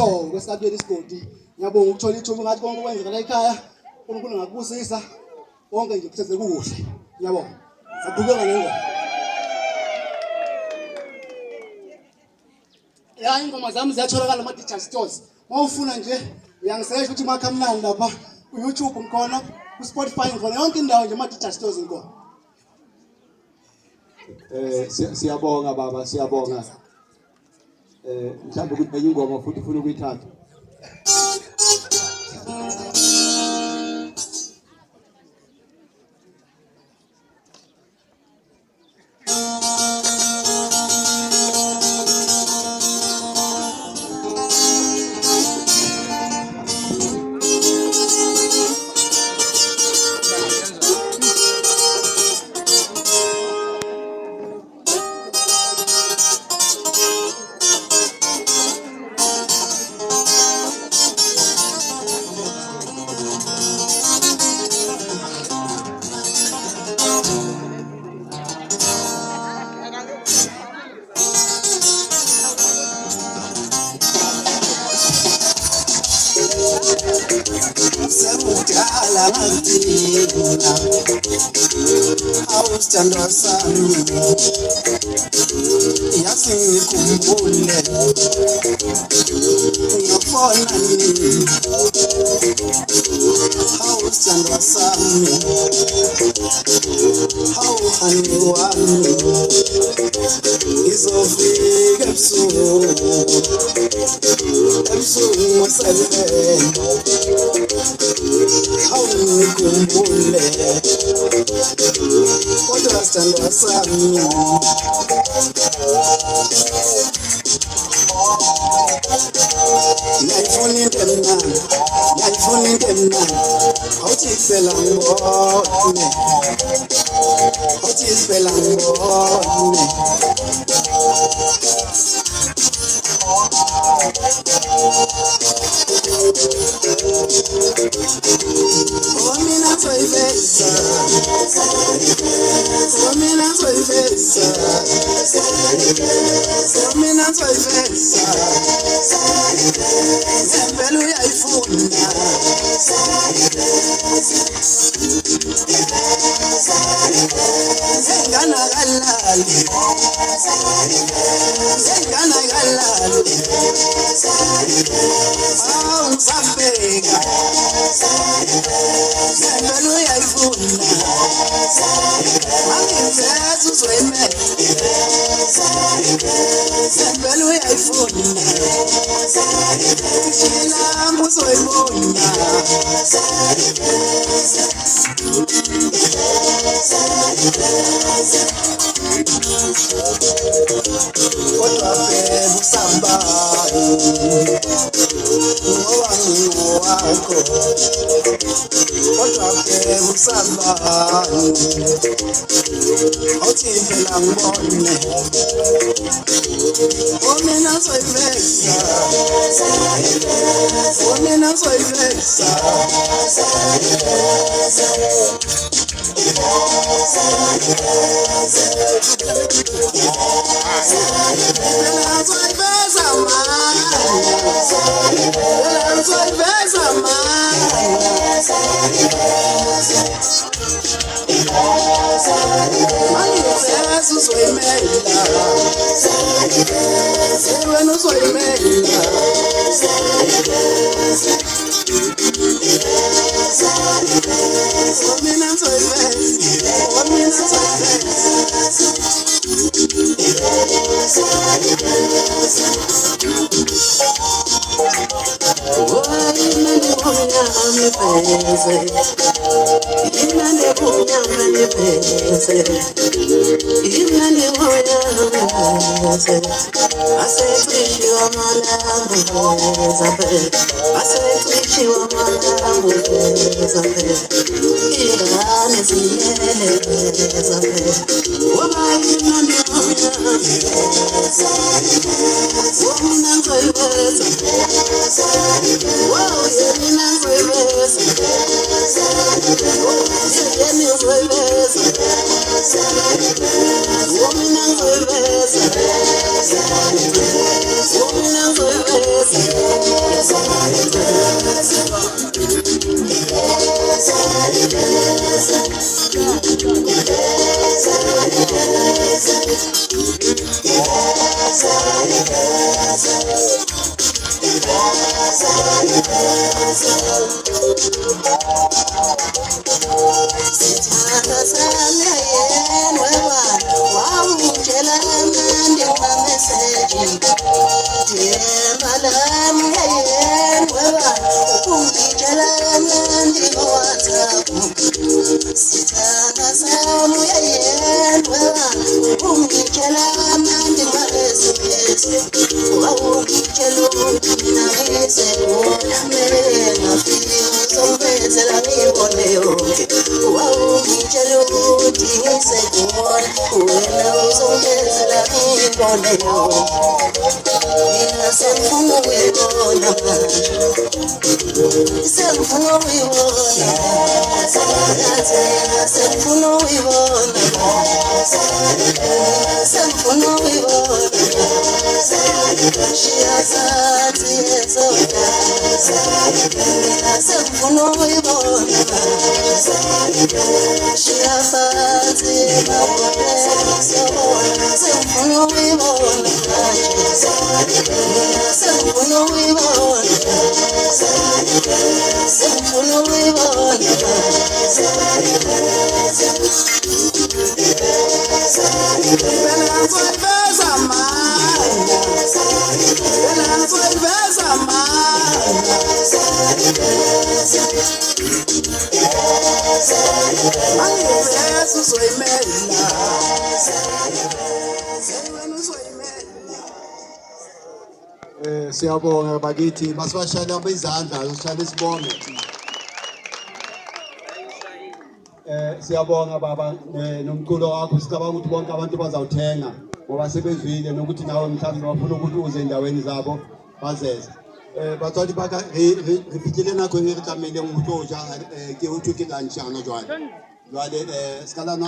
Kwesabuyela isigodi ngiyabonga ukuthola ithuba ngathi konke kwenzeka la ekhaya uNkulunkulu ngakubusisa konke nje kusenze kuhle ngiyabonga sakhuleka ngengoma ya ingoma zami ziyatholakala ama digital stores mawufuna nje uyangisearch ukuthi Makhamnandi lapha ku YouTube ngikhona ku Spotify ngikhona yonke indawo nje ama digital stores ngikhona siyabonga baba siyabonga mhlawumbe ukuthi enye ingoma futhi ufuna ukuyithatha Awusithandwa sami yasingikhumbule ngiyafona nini awusithandwa sami awuhani wami izofika ebusuku ngosebenza awungikhumbule kodwa sithandwa sami ngiyayifuna into emnandi awuthi phela ngibone awuthi phela ngibone mina soyiveza ngempela uyayifuna nganakalali ngisabheka ngempela uyayifuna mangiveza uzoyimela ngempela uyayifuna Chilamba uzoyibona kodwa phela usambani ngowakho kodwa phela usambani awuthi phela ngibone mina soyiveza mina soyiveza Woman, Siyabonga bakithi masibashayela izandla sishayela isibonge. Siyabonga baba nomculo wakho sicabanga ukuthi bonke abantu bazawuthenga ngoba sebezwile nokuthi nawe mhlawumbe bafuna ukuthi uze endaweni zabo bazeze. Batswadi ba ka re fitlile nako e re tlameileng ho tlo ja ke ho thuke lunch hana jwale. Jwale se ka lana